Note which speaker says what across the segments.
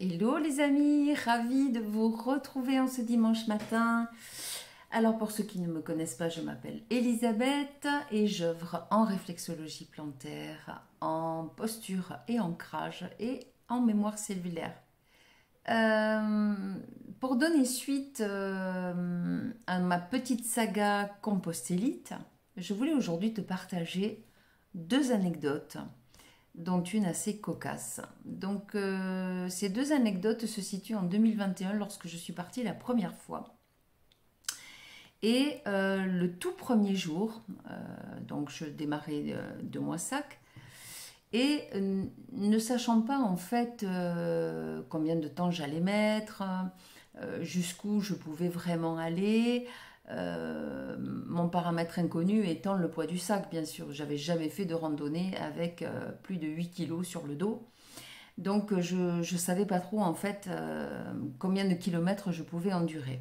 Speaker 1: Hello les amis, ravie de vous retrouver en ce dimanche matin. Alors pour ceux qui ne me connaissent pas, je m'appelle Elisabeth et j'œuvre en réflexologie plantaire, en posture et ancrage et en mémoire cellulaire. Euh, pour donner suite à ma petite saga Compostélite, je voulais aujourd'hui te partager deux anecdotes dont une assez cocasse. Donc ces deux anecdotes se situent en 2021 lorsque je suis partie la première fois. Et le tout premier jour, donc je démarrais de Moissac, et ne sachant pas en fait combien de temps j'allais mettre, jusqu'où je pouvais vraiment aller, mon paramètre inconnu étant le poids du sac, bien sûr. J'avais jamais fait de randonnée avec plus de 8 kilos sur le dos. Donc je ne savais pas trop en fait combien de kilomètres je pouvais endurer.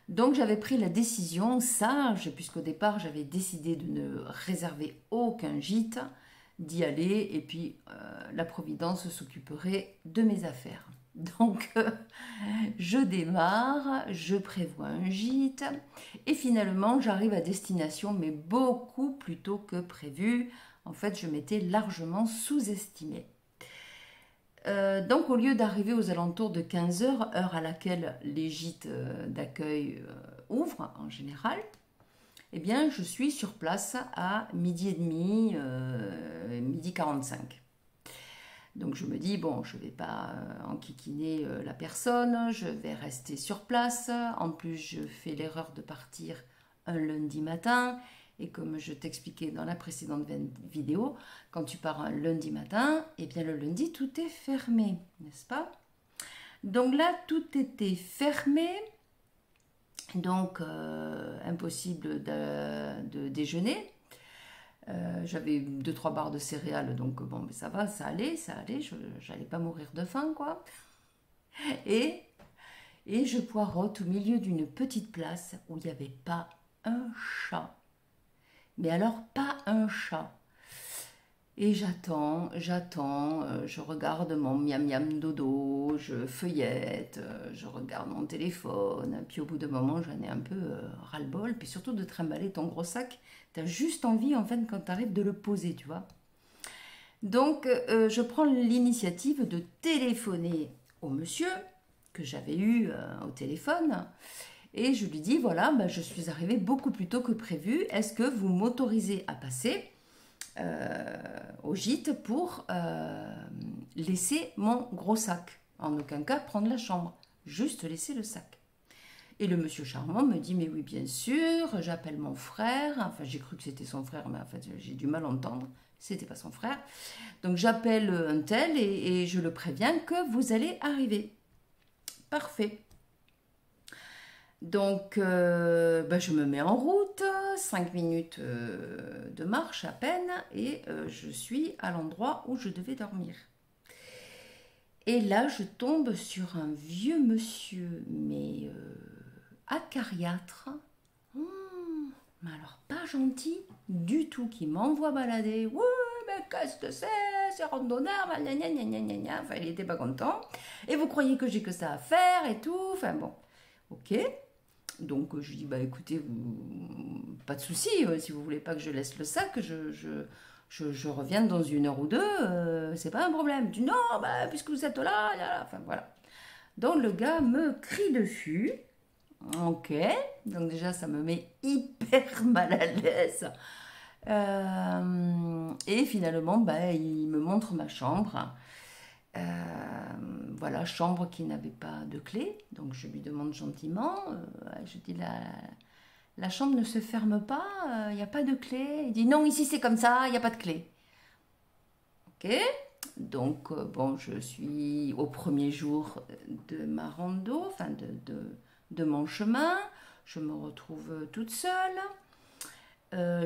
Speaker 1: Donc j'avais pris la décision sage, puisqu'au départ j'avais décidé de ne réserver aucun gîte, d'y aller et puis la Providence s'occuperait de mes affaires. Donc je démarre, je prévois un gîte et finalement j'arrive à destination mais beaucoup plus tôt que prévu. En fait je m'étais largement sous-estimée. Donc au lieu d'arriver aux alentours de 15 heures, heure à laquelle les gîtes d'accueil ouvrent en général, eh bien je suis sur place à midi et demi, midi 45. Donc je me dis, bon, je ne vais pas enquiquiner la personne, je vais rester sur place. En plus, je fais l'erreur de partir un lundi matin. Et comme je t'expliquais dans la précédente vidéo, quand tu pars un lundi matin, eh bien le lundi, tout est fermé, n'est-ce pas? Donc là, tout était fermé. Donc, impossible de déjeuner. J'avais 2-3 barres de céréales, donc bon, mais ça va, ça allait, j'allais pas mourir de faim, quoi. Et, et je poireaute au milieu d'une petite place où il n'y avait pas un chat. Mais alors, pas un chat. Et j'attends, je regarde mon miam miam dodo, je feuillette, je regarde mon téléphone, puis au bout d'un moment j'en ai un peu ras-le-bol, puis surtout de trimballer ton gros sac, t'as juste envie en fait quand t'arrives de le poser, tu vois. Donc je prends l'initiative de téléphoner au monsieur que j'avais eu au téléphone, et je lui dis voilà, ben, je suis arrivée beaucoup plus tôt que prévu, est-ce que vous m'autorisez à passer au gîte pour laisser mon gros sac. En aucun cas prendre la chambre, juste laisser le sac. Et le monsieur charmant me dit mais oui bien sûr, j'appelle mon frère, enfin j'ai cru que c'était son frère mais en fait j'ai du mal à entendre, c'était pas son frère. Donc j'appelle un tel et je le préviens que vous allez arriver. Parfait. Donc, ben, je me mets en route, 5 minutes de marche à peine, et je suis à l'endroit où je devais dormir. Et là, je tombe sur un vieux monsieur, mais acariâtre, mais alors pas gentil du tout, qui m'envoie balader. Ouais, mais qu'est-ce que c'est randonneur, gna gna gna gna gna. Enfin, il était pas content. Et vous croyez que j'ai que ça à faire et tout. Enfin bon, ok. Donc je lui dis, bah écoutez, pas de souci, si vous voulez pas que je laisse le sac, je reviens dans 1 heure ou 2, c'est pas un problème. Il dit, non, bah, puisque vous êtes là, là, enfin voilà. Donc le gars me crie dessus, ok, donc déjà ça me met hyper mal à l'aise. Et finalement, bah, il me montre ma chambre. Euh, voilà, chambre qui n'avait pas de clé, donc je lui demande gentiment, je dis la chambre ne se ferme pas, il n'y a pas de clé. Il dit non, ici c'est comme ça, il n'y a pas de clé. Ok, donc bon, je suis au premier jour de ma rando, enfin de mon chemin, je me retrouve toute seule.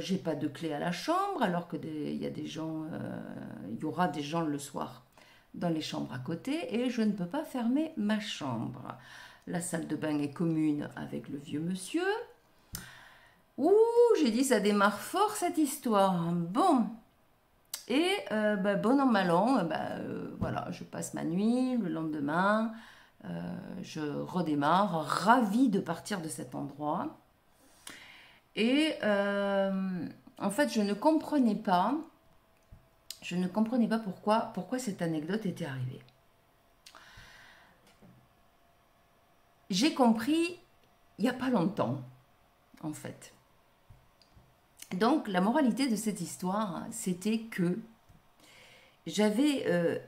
Speaker 1: J'ai pas de clé à la chambre, alors que il y aura des gens le soir dans les chambres à côté et je ne peux pas fermer ma chambre. La salle de bain est commune avec le vieux monsieur. Ouh, j'ai dit ça démarre fort cette histoire. Bon, Et bon an, mal an, voilà, je passe ma nuit, le lendemain, je redémarre, ravie de partir de cet endroit. Et en fait, je ne comprenais pas pourquoi cette anecdote était arrivée. J'ai compris il n'y a pas longtemps, en fait. Donc, la moralité de cette histoire, c'était que j'avais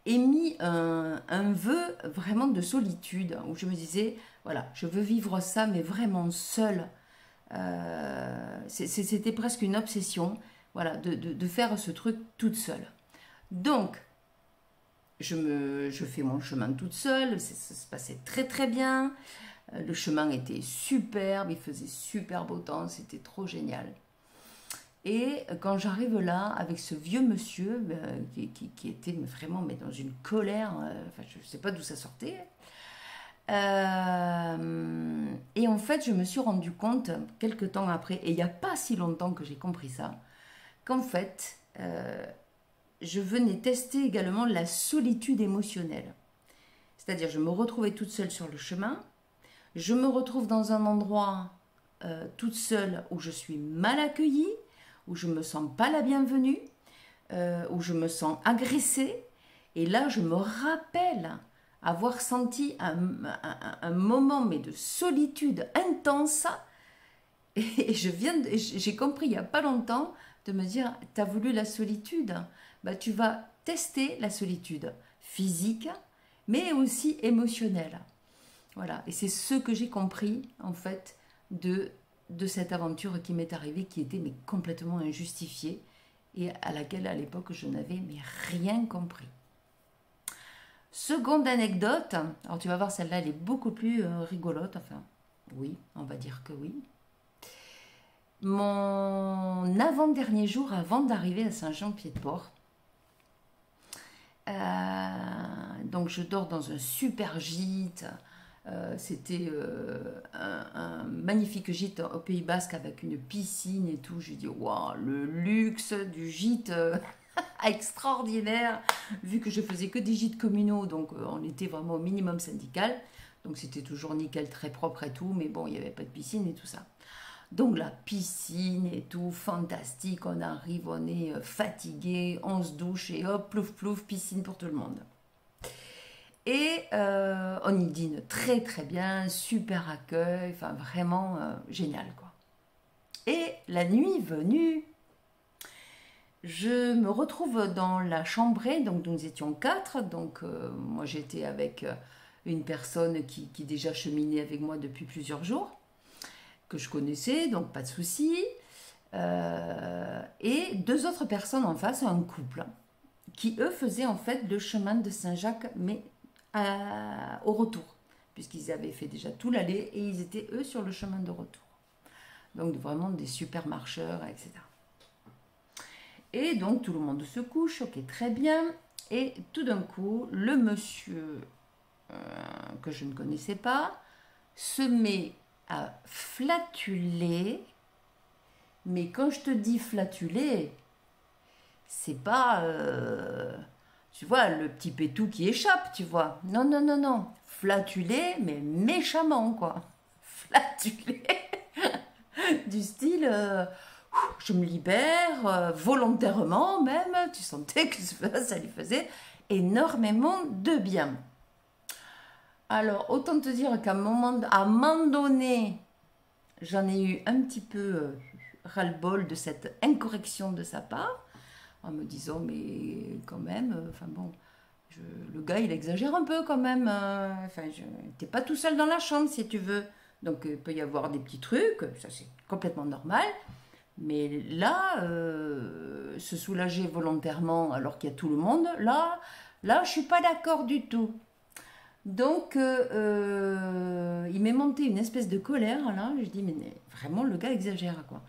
Speaker 1: émis un vœu vraiment de solitude, où je me disais, voilà, je veux vivre ça, mais vraiment seule. C'était presque une obsession, voilà, de faire ce truc toute seule. Donc, je fais mon chemin toute seule, ça se passait très très bien. Le chemin était superbe, il faisait super beau temps, c'était trop génial. Et quand j'arrive là, avec ce vieux monsieur qui était vraiment mais dans une colère, enfin, je ne sais pas d'où ça sortait. Et en fait, je me suis rendu compte, quelques temps après, et il n'y a pas si longtemps que j'ai compris ça, qu'en fait, je venais tester également la solitude émotionnelle. C'est-à-dire, je me retrouvais toute seule sur le chemin, je me retrouve dans un endroit toute seule où je suis mal accueillie, où je ne me sens pas la bienvenue, où je me sens agressée. Et là, je me rappelle avoir senti un moment mais de solitude intense. Et j'ai compris il n'y a pas longtemps de me dire, tu as voulu la solitude, bah, tu vas tester la solitude physique, mais aussi émotionnelle. Voilà, et c'est ce que j'ai compris en fait de cette aventure qui m'est arrivée, qui était mais complètement injustifiée et à laquelle à l'époque je n'avais mais rien compris. Seconde anecdote, alors tu vas voir celle-là elle est beaucoup plus rigolote, enfin oui, on va dire que oui. Mon avant-dernier jour avant d'arriver à Saint-Jean-Pied-de-Port, donc je dors dans un super gîte. C'était un magnifique gîte au Pays Basque avec une piscine et tout. J'ai dit, waouh, le luxe du gîte extraordinaire, vu que je faisais que des gîtes communaux, donc on était vraiment au minimum syndical. Donc c'était toujours nickel, très propre et tout, mais bon, il n'y avait pas de piscine et tout ça. Donc la piscine et tout, fantastique, on arrive, on est fatigué, on se douche et hop, plouf plouf, piscine pour tout le monde. Et on y dîne très très bien, super accueil, enfin vraiment génial quoi. Et la nuit venue, je me retrouve dans la chambrée, donc nous étions 4, donc moi j'étais avec une personne qui déjà cheminait avec moi depuis plusieurs jours, que je connaissais, donc pas de souci, et 2 autres personnes en face, un couple, qui eux faisaient en fait le chemin de Saint-Jacques, mais au retour, puisqu'ils avaient fait déjà tout l'aller et ils étaient eux sur le chemin de retour. Donc vraiment des super marcheurs, etc. Et donc tout le monde se couche, ok, très bien. Et tout d'un coup, le monsieur que je ne connaissais pas se met à flatuler. Mais quand je te dis flatuler, c'est pas tu vois, le petit pétou qui échappe, tu vois. Non, non, non, non. Flatuler, mais méchamment, quoi. Flatuler. Du style, je me libère, volontairement même. Tu sentais que ça lui faisait énormément de bien. Alors, autant te dire qu'à un moment donné, j'en ai eu un petit peu ras-le-bol de cette incorrection de sa part, en me disant mais quand même, enfin bon, le gars il exagère un peu quand même, enfin t'es pas tout seul dans la chambre si tu veux, donc il peut y avoir des petits trucs, ça c'est complètement normal, mais là, se soulager volontairement alors qu'il y a tout le monde, là je suis pas d'accord du tout. Donc il m'est monté une espèce de colère là, je dis mais vraiment le gars exagère quoi.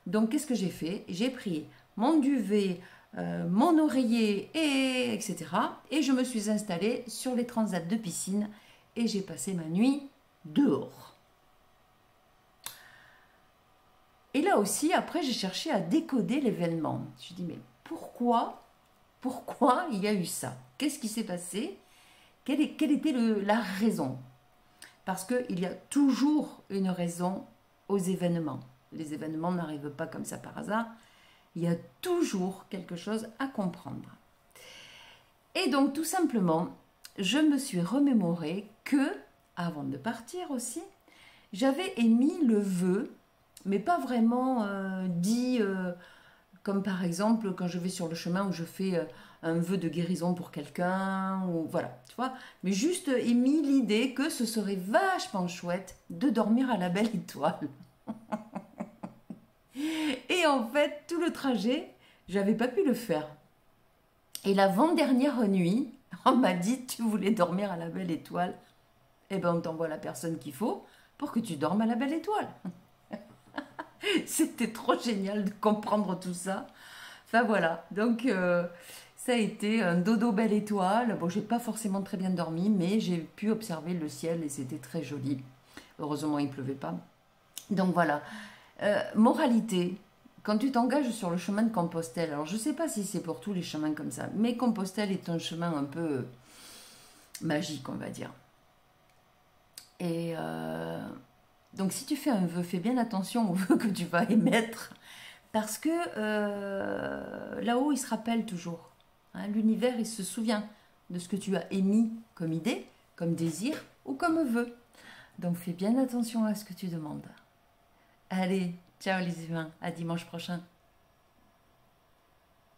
Speaker 1: Donc qu'est-ce que j'ai fait? J'ai pris mon duvet, mon oreiller, et etc. Et je me suis installée sur les transats de piscine et j'ai passé ma nuit dehors. Et là aussi, après, j'ai cherché à décoder l'événement. Je me suis dit, mais pourquoi pourquoi il y a eu ça. Qu'est-ce qui s'est passé? Quelle était la raison? Parce qu'il y a toujours une raison aux événements. Les événements n'arrivent pas comme ça par hasard. Il y a toujours quelque chose à comprendre. Et donc, tout simplement, je me suis remémoré que, avant de partir aussi, j'avais émis le vœu, mais pas vraiment dit, comme par exemple quand je vais sur le chemin où je fais un vœu de guérison pour quelqu'un, ou voilà, tu vois, mais juste émis l'idée que ce serait vachement chouette de dormir à la belle étoile. Et en fait, tout le trajet, j'avais pas pu le faire. Et l'avant-dernière nuit, on m'a dit, tu voulais dormir à la belle étoile. Eh ben, on t'envoie la personne qu'il faut pour que tu dormes à la belle étoile. C'était trop génial de comprendre tout ça. Enfin voilà, donc ça a été un dodo belle étoile. Bon, j'ai pas forcément très bien dormi, mais j'ai pu observer le ciel et c'était très joli. Heureusement, il pleuvait pas. Donc voilà. Moralité, quand tu t'engages sur le chemin de Compostelle, alors je ne sais pas si c'est pour tous les chemins comme ça, mais Compostelle est un chemin un peu magique, on va dire. Et donc si tu fais un vœu, fais bien attention au vœu que tu vas émettre, parce que là-haut, il se rappelle toujours. Hein, l'univers, il se souvient de ce que tu as émis comme idée, comme désir ou comme vœu. Donc fais bien attention à ce que tu demandes. Allez, ciao les humains, à dimanche prochain.